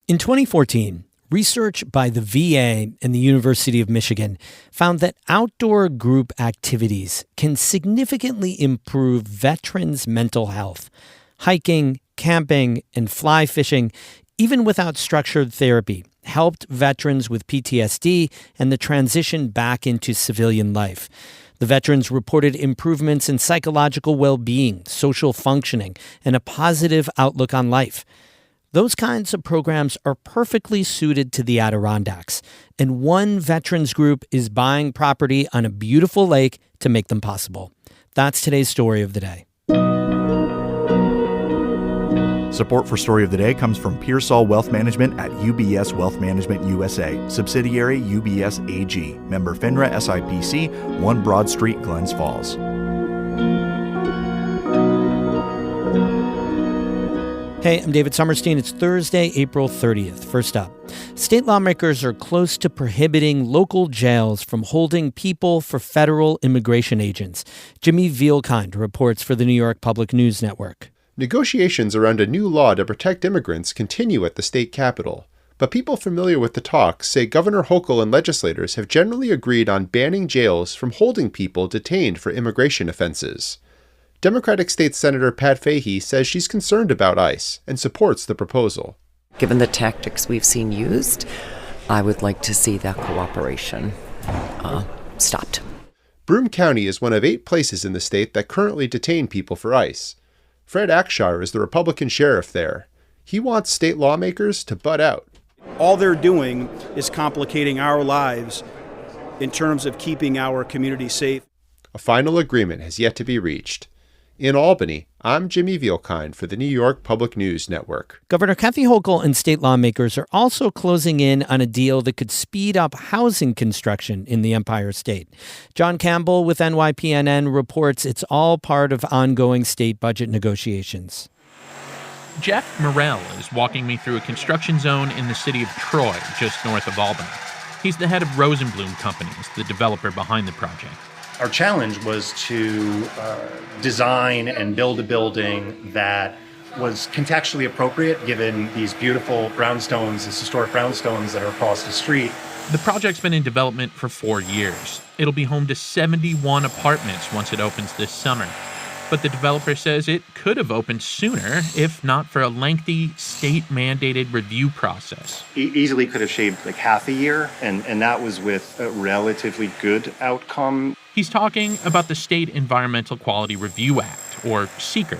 In 2014, research by the VA and the University of Michigan found that outdoor group activities can significantly improve veterans' mental health. Hiking, camping, and fly fishing, even without structured therapy, helped veterans with PTSD and the transition back into civilian life. The veterans reported improvements in psychological well-being, social functioning, and a positive outlook on life. Those kinds of programs are perfectly suited to the Adirondacks, and one veterans group is buying property on a beautiful lake to make them possible. That's today's story of the day. Support for Story of the Day comes from Pearsall Wealth Management at UBS Wealth Management USA, subsidiary UBS AG, member FINRA SIPC, 1 Broad Street, Glens Falls. Hey, I'm David Sommerstein. It's Thursday, April 30th. First up, state lawmakers are close to prohibiting local jails from holding people for federal immigration agents. Jimmy Vielkind reports for the New York Public News Network. Negotiations around a new law to protect immigrants continue at the state capitol. But people familiar with the talks say Governor Hochul and legislators have generally agreed on banning jails from holding people detained for immigration offenses. Democratic State Senator Pat Fahey says she's concerned about ICE and supports the proposal. Given the tactics we've seen used, I would like to see that cooperation stopped. Broome County is one of 8 places in the state that currently detain people for ICE. Fred Akshar is the Republican sheriff there. He wants state lawmakers to butt out. All they're doing is complicating our lives in terms of keeping our community safe. A final agreement has yet to be reached. In Albany, I'm Jimmy Vielkind for the New York Public News Network. Governor Kathy Hochul and state lawmakers are also closing in on a deal that could speed up housing construction in the Empire State. John Campbell with NYPNN reports it's all part of ongoing state budget negotiations. Jeff Morrell is walking me through a construction zone in the city of Troy, just north of Albany. He's the head of Rosenblum Companies, the developer behind the project. Our challenge was to design and build a building that was contextually appropriate given these beautiful brownstones, these historic brownstones that are across the street. The project's been in development for 4 years. It'll be home to 71 apartments once it opens this summer. But the developer says it could have opened sooner if not for a lengthy state-mandated review process. Easily could have shaved like half a year, and that was with a relatively good outcome. He's talking about the State Environmental Quality Review Act, or SEQR.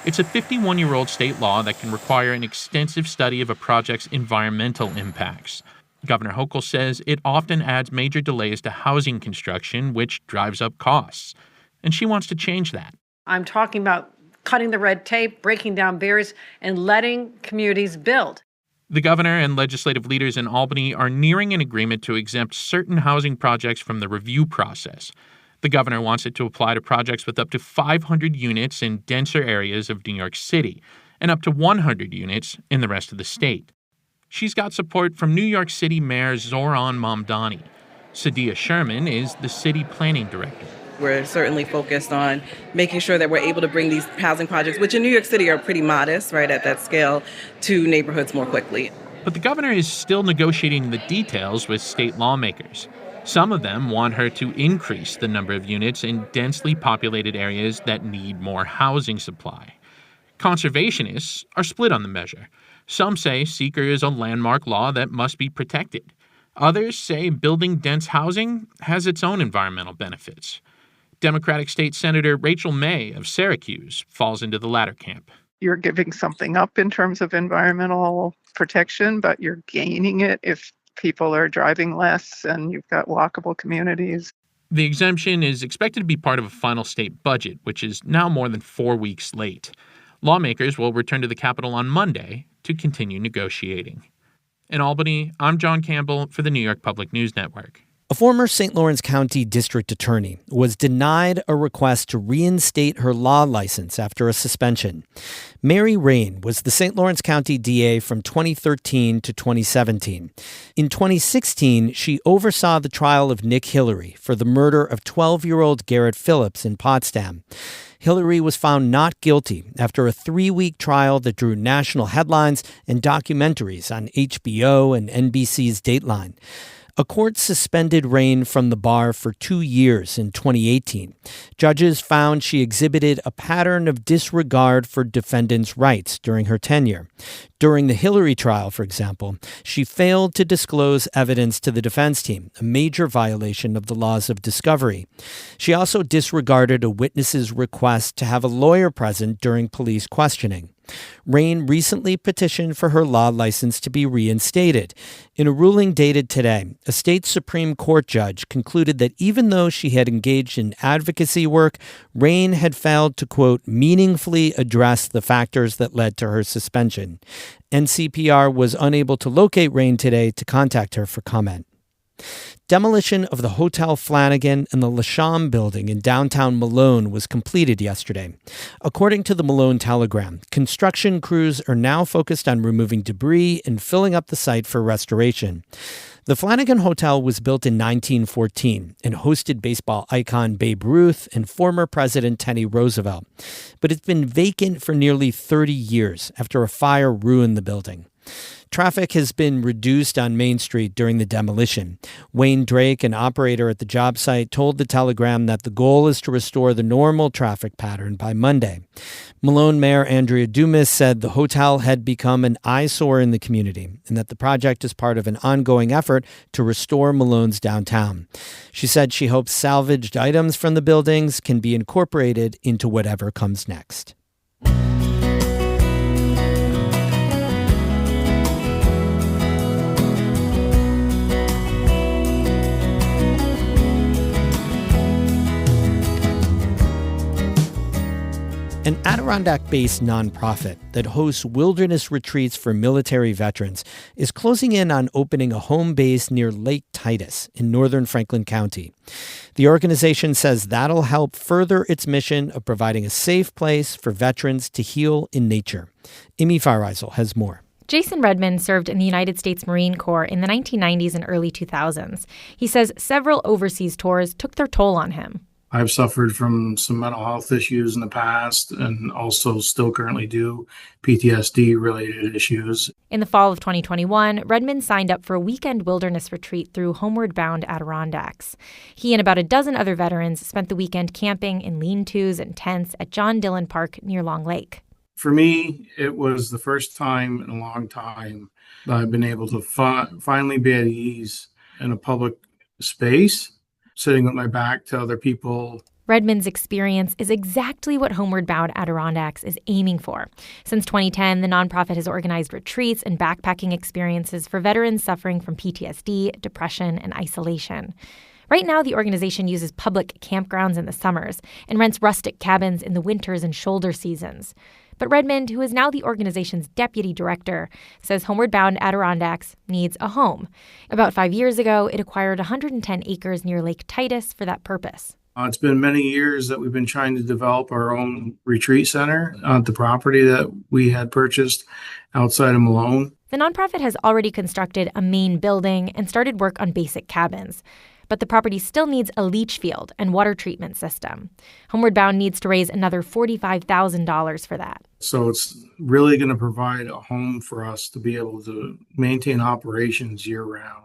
It's a 51-year-old state law that can require an extensive study of a project's environmental impacts. Governor Hochul says it often adds major delays to housing construction, which drives up costs. And she wants to change that. I'm talking about cutting the red tape, breaking down barriers, and letting communities build. The governor and legislative leaders in Albany are nearing an agreement to exempt certain housing projects from the review process. The governor wants it to apply to projects with up to 500 units in denser areas of New York City and up to 100 units in the rest of the state. She's got support from New York City Mayor Zoran Mamdani. Sadia Sherman is the city planning director. We're certainly focused on making sure that we're able to bring these housing projects, which in New York City are pretty modest, right, at that scale, to neighborhoods more quickly. But the governor is still negotiating the details with state lawmakers. Some of them want her to increase the number of units in densely populated areas that need more housing supply. Conservationists are split on the measure. Some say SEQR is a landmark law that must be protected. Others say building dense housing has its own environmental benefits. Democratic State Senator Rachel May of Syracuse falls into the latter camp. You're giving something up in terms of environmental protection, but you're gaining it if people are driving less and you've got walkable communities. The exemption is expected to be part of a final state budget, which is now more than 4 weeks late. Lawmakers will return to the Capitol on Monday to continue negotiating. In Albany, I'm John Campbell for the New York Public News Network. A former St. Lawrence County district attorney was denied a request to reinstate her law license after a suspension. Mary Rain was the St. Lawrence County DA from 2013 to 2017. In 2016, she oversaw the trial of Nick Hillary for the murder of 12-year-old Garrett Phillips in Potsdam. Hillary was found not guilty after a 3-week trial that drew national headlines and documentaries on HBO and NBC's Dateline. A court suspended Rain from the bar for 2 years in 2018. Judges found she exhibited a pattern of disregard for defendants' rights during her tenure. During the Hillary trial, for example, she failed to disclose evidence to the defense team, a major violation of the laws of discovery. She also disregarded a witness's request to have a lawyer present during police questioning. Rain recently petitioned for her law license to be reinstated. In a ruling dated today, a state Supreme Court judge concluded that even though she had engaged in advocacy work, Rain had failed to, quote, meaningfully address the factors that led to her suspension. NCPR was unable to locate Rain today to contact her for comment. Demolition of the Hotel Flanagan and the Lasham building in downtown Malone was completed yesterday. According to the Malone Telegram, construction crews are now focused on removing debris and filling up the site for restoration. The Flanagan Hotel was built in 1914 and hosted baseball icon Babe Ruth and former President Teddy Roosevelt. But it's been vacant for nearly 30 years after a fire ruined the building. Traffic has been reduced on Main Street during the demolition. Wayne Drake, an operator at the job site, told the Telegram that the goal is to restore the normal traffic pattern by Monday. Malone Mayor Andrea Dumas said the hotel had become an eyesore in the community and that the project is part of an ongoing effort to restore Malone's downtown. She said she hopes salvaged items from the buildings can be incorporated into whatever comes next. An Adirondack-based nonprofit that hosts wilderness retreats for military veterans is closing in on opening a home base near Lake Titus in northern Franklin County. The organization says that'll help further its mission of providing a safe place for veterans to heal in nature. Amy Fareisel has more. Jason Redmond served in the United States Marine Corps in the 1990s and early 2000s. He says several overseas tours took their toll on him. I've suffered from some mental health issues in the past and also still currently do PTSD-related issues. In the fall of 2021, Redmond signed up for a weekend wilderness retreat through Homeward Bound Adirondacks. He and about a dozen other veterans spent the weekend camping in lean-tos and tents at John Dillon Park near Long Lake. For me, it was the first time in a long time that I've been able to finally be at ease in a public space, sitting with my back to other people. Redmond's experience is exactly what Homeward Bound Adirondacks is aiming for. Since 2010, the nonprofit has organized retreats and backpacking experiences for veterans suffering from PTSD, depression, and isolation. Right now, the organization uses public campgrounds in the summers and rents rustic cabins in the winters and shoulder seasons. But Redmond, who is now the organization's deputy director, says Homeward Bound Adirondacks needs a home. About 5 years ago, it acquired 110 acres near Lake Titus for that purpose. It's been many years that we've been trying to develop our own retreat center on the property that we had purchased outside of Malone. The nonprofit has already constructed a main building and started work on basic cabins. But the property still needs a leach field and water treatment system. Homeward Bound needs to raise another $45,000 for that. So it's really going to provide a home for us to be able to maintain operations year-round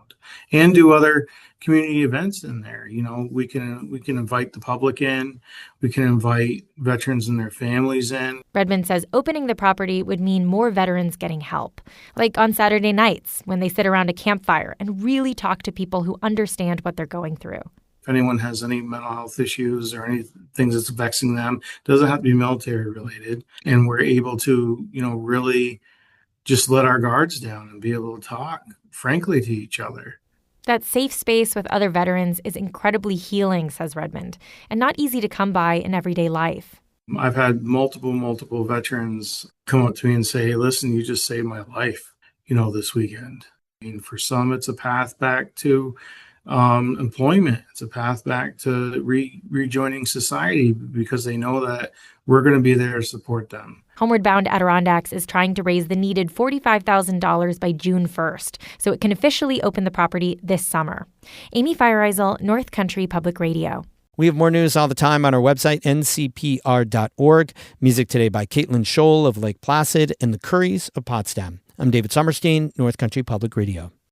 and do other community events in there. You know, we can invite the public in. We can invite veterans and their families in. Redmond says opening the property would mean more veterans getting help, like on Saturday nights when they sit around a campfire and really talk to people who understand what they're going through. If anyone has any mental health issues or any things that's vexing them, it doesn't have to be military related. And we're able to, really just let our guards down and be able to talk frankly to each other. That safe space with other veterans is incredibly healing, says Redmond, and not easy to come by in everyday life. I've had multiple veterans come up to me and say, hey, listen, you just saved my life, this weekend. I mean, for some, it's a path back to employment. It's a path back to rejoining society because they know that we're going to be there to support them. Homeward Bound Adirondacks is trying to raise the needed $45,000 by June 1st, so it can officially open the property this summer. Amy Feiereisel, North Country Public Radio. We have more news all the time on our website, ncpr.org. Music today by Caitlin Scholl of Lake Placid and the Currys of Potsdam. I'm David Sommerstein, North Country Public Radio.